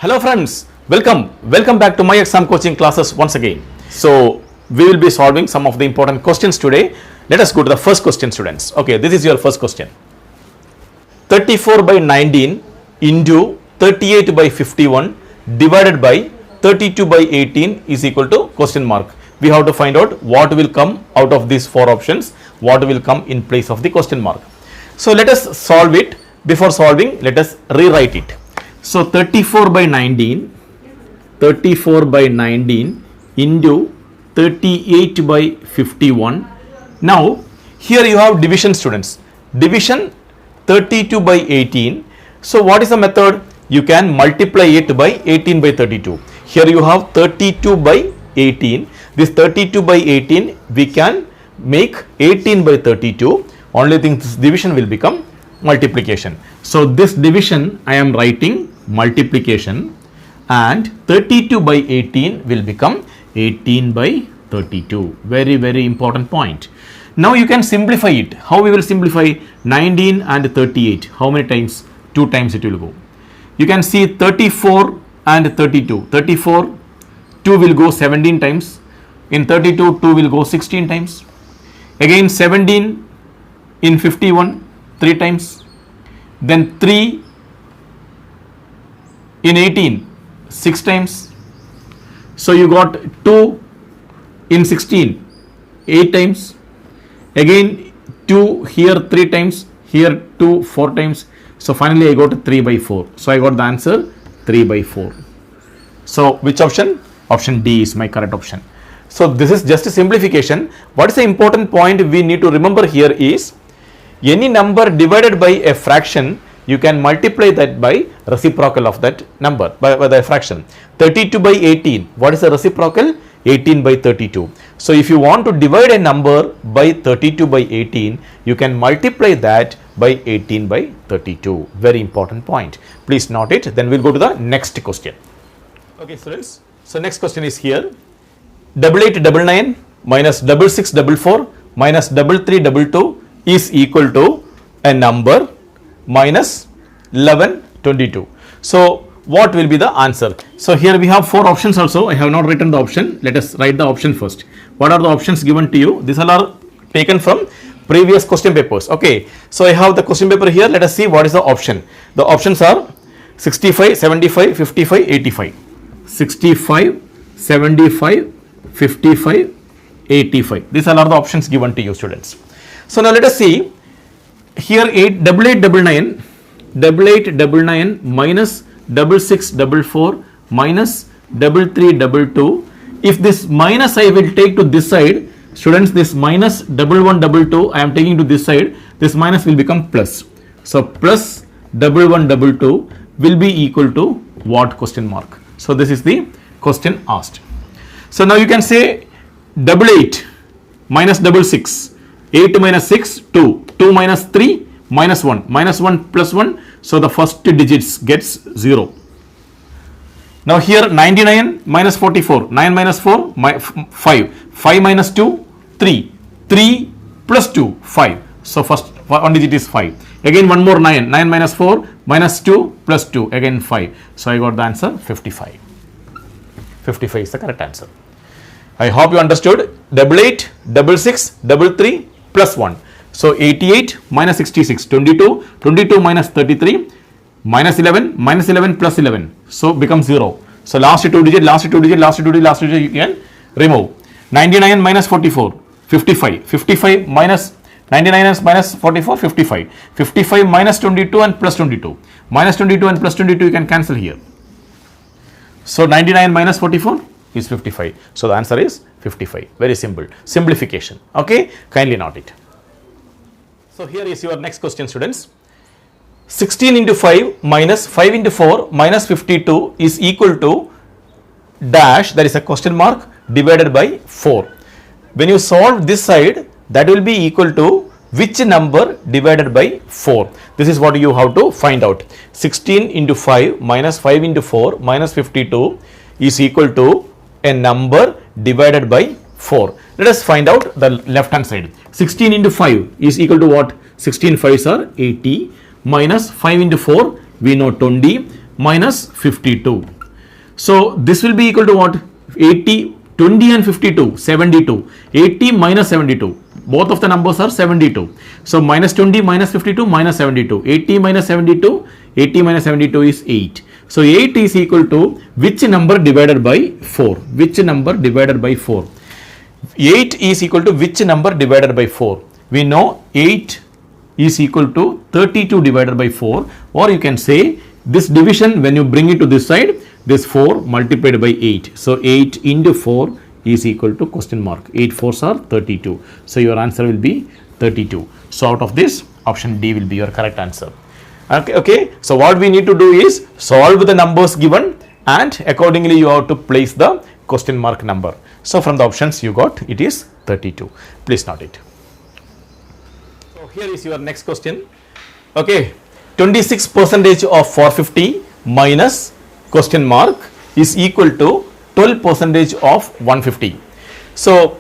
Hello friends, welcome back to my exam coaching classes once again. So we will be solving some of the important questions today. Let us go to the first question, students. Okay, this is your first question. 34 by 19 into 38 by 51 divided by 32 by 18 is equal to question mark. We have to find out what will come out of these four options, what will come in place of the question mark. So let us solve it. Before solving, let us rewrite it. So 34 by 19 into 38 by 51. Now here you have division, students. Division 32 by 18. So what is the method? You can multiply it by 18 by 32. Here you have 32 by 18. This 32 by 18 we can make 18 by 32. Only thing, this division will become multiplication. So this division I am writing multiplication, and 32 by 18 will become 18 by 32. Very important point. Now you can simplify it. How we will simplify? 19 and 38. How many times? 2 times it will go. You can see 34 and 32. 34, 2 will go 17 times. In 32, 2 will go 16 times. Again 17 in 51, 3 times. Then 3 in 18, 6 times. So you got 2 in 16, 8 times. Again 2 here 3 times, here 2 4 times. So finally I got 3 by 4. So I got the answer 3 by 4. So which option? Option D is my correct option. So this is just a simplification. What is the important point we need to remember here is, any number divided by a fraction, you can multiply that by reciprocal of that number, by the fraction. 32 by 18, what is the reciprocal? 18 by 32. So if you want to divide a number by 32 by 18, you can multiply that by 18 by 32. Very important point. Please note it. Then we'll go to the next question. Okay, students. So next question is here. 8899 minus 6644 minus 3322 is equal to a number minus 1122. So what will be the answer? So here we have 4 options also. I have not written the option. Let us write the option first. What are the options given to you? These all are taken from previous question papers. Okay. So I have the question paper here. Let us see what is the option. The options are 65, 75, 55, 85. 65, 75, 55, 85. These all are the options given to you, students. So now let us see here. 8899 minus 6644 minus 3322. If this minus I will take to this side, students, this minus 1122 I am taking to this side, this minus will become plus. So plus 1122 will be equal to what? Question mark. So this is the question asked. So now you can say 88 minus 66. 8 minus 6, 2. 2 minus 3, minus 1. Minus 1 plus 1. So the first digits gets 0. Now here 99 minus 44. 9 minus 4, 5. 5 minus 2, 3. 3 plus 2, 5. So first one digit is 5. Again one more 9. 9 minus 4, minus 2 plus 2. Again 5. So I got the answer 55. 55 is the correct answer. I hope you understood. 88, 66, 33 plus 1. So 88 minus 66, 22, 22 minus 33, minus 11 plus 11. So becomes 0. So last two digit you can remove. 99 minus 44, 55. 55 minus 99 minus 44, 55. 55 minus 22 and plus 22. Minus 22 and plus 22 you can cancel here. So 99 minus 44 is 55. So the answer is 55. Very simple. Simplification. Okay. Kindly note it. So here is your next question, students. 16 into 5 minus 5 into 4 minus 52 is equal to dash, that is a question mark, divided by 4. When you solve this side, that will be equal to which number divided by 4? This is what you have to find out. 16 into 5 minus 5 into 4 minus 52 is equal to a number divided by 4. Let us find out the left hand side. 16 into 5 is equal to what? 16 5s are 80 minus 5 into 4 we know 20 minus 52. So this will be equal to what? 80, 20 and 52, 72. 80 minus 72. Both of the numbers are 72. So minus 20 minus 52 minus 72. 80 minus 72. 80 minus 72 is 8. So 8 is equal to which number divided by 4? Which number divided by 4? 8 is equal to which number divided by 4? We know 8 is equal to 32 divided by 4, or you can say this division, when you bring it to this side, this 4 multiplied by 8. So 8 into 4 is equal to question mark. 8 4s are 32. So your answer will be 32. So out of this, option D will be your correct answer. Okay. So what we need to do is solve the numbers given, and accordingly you have to place the question mark number. So from the options you got, it is 32. Please note it. So here is your next question. Okay, 26% of 450 minus question mark is equal to 12% of 150. So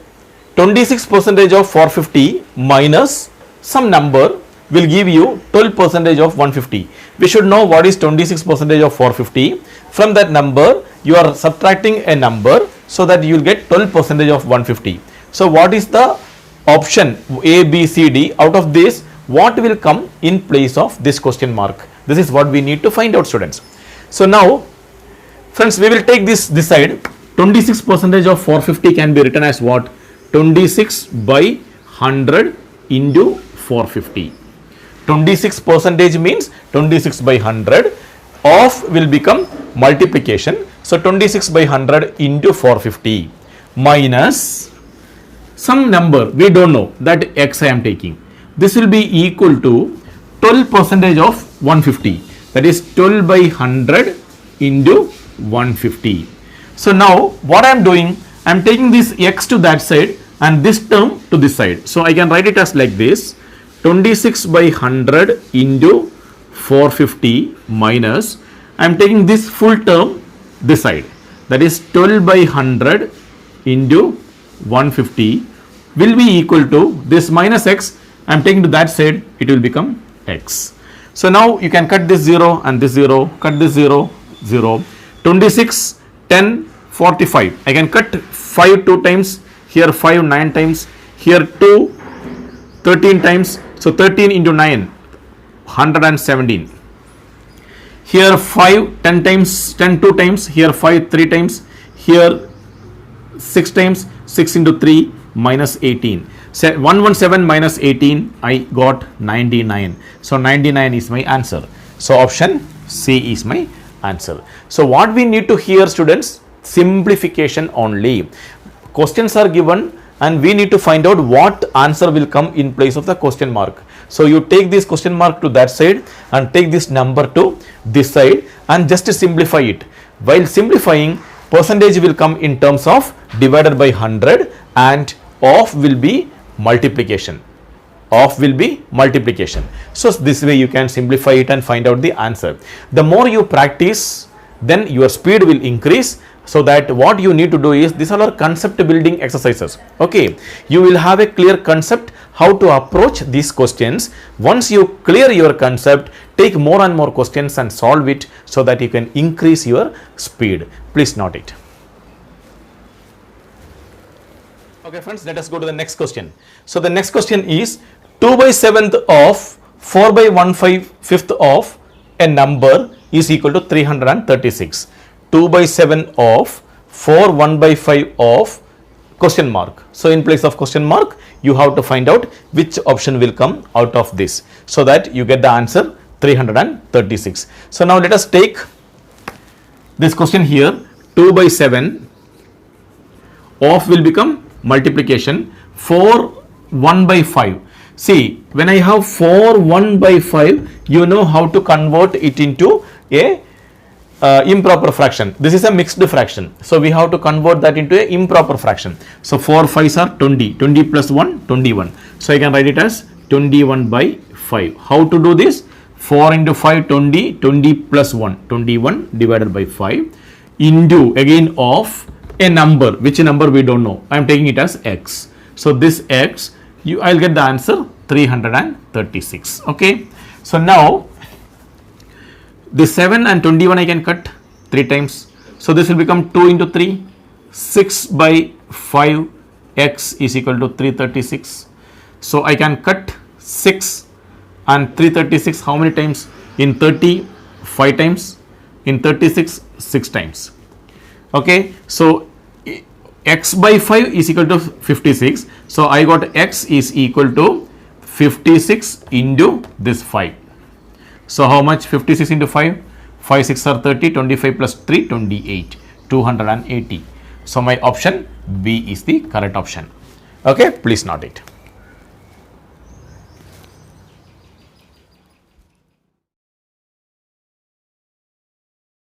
26% of 450 minus some number will give you 12% of 150. We should know what is 26% of 450. From that number you are subtracting a number, so that you will get 12% of 150. So what is the option A, B, C, D? Out of this, what will come in place of this question mark? This is what we need to find out, students. So now, friends, we will take this side. 26% of 450 can be written as what? 26 by 100 into 450. 26% means 26 by 100. Of will become multiplication. So 26 by 100 into 450 minus some number we don't know, that x I am taking. This will be equal to 12% of 150. That is 12 by 100 into 150. So now what I am doing, I am taking this x to that side and this term to this side. So I can write it as like this: 26 by 100 into 450 minus, I am taking this full term this side, that is 12 by 100 into 150 will be equal to this minus x. I am taking to that side, it will become x. So now you can cut this 0 and this 0, cut this 0, 0. 26, 10, 45. I can cut 5 2 times, here 5 9 times, here 2 13 times. So 13 into 9, 117. Here 5 10 times, 10 2 times, here 5 3 times, here 6 times, 6 into 3 minus 18. 117 minus 18, I got 99. So 99 is my answer. So option C is my answer. So what we need to hear, students, simplification only. Questions are given and we need to find out what answer will come in place of the question mark. So you take this question mark to that side and take this number to this side and just simplify it. While simplifying, percentage will come in terms of divided by 100 and of will be multiplication. Of will be multiplication. So this way you can simplify it and find out the answer. The more you practice, then your speed will increase. So that what you need to do is, these are our concept building exercises. Okay, you will have a clear concept how to approach these questions. Once you clear your concept, take more and more questions and solve it so that you can increase your speed. Please note it. Okay friends, let us go to the next question. So the next question is 2 by 7th of 4 by 1/5 of a number is equal to 336. 2 by 7 of 4 1/5 of question mark. So in place of question mark, you have to find out which option will come out of this, so that you get the answer 336. So now let us take this question here. 2 by 7 of will become multiplication. 4 1/5. See, when I have 4 1/5, you know how to convert it into a improper fraction. This is a mixed fraction, so we have to convert that into a improper fraction. So 4 5s are 20, 20 plus 1 21. So I can write it as 21/5. How to do this? 4 into 5 20, 20 plus 1 21 divided by 5 into again of a number. Which number we don't know. I am taking it as x. So this x, I'll get the answer 336. Okay. So now This 7 and 21 I can cut 3 times. So this will become 2 into 3. 6 by 5 x is equal to 336. So I can cut 6 and 336 how many times? In 30, 5 times. In 36, 6 times. Okay, so x by 5 is equal to 56. So I got x is equal to 56 into this 5. So how much? 56 into 5? 5 6 are 30, 25 plus 3, 28, 280. So my option B is the correct option. Okay, please note it.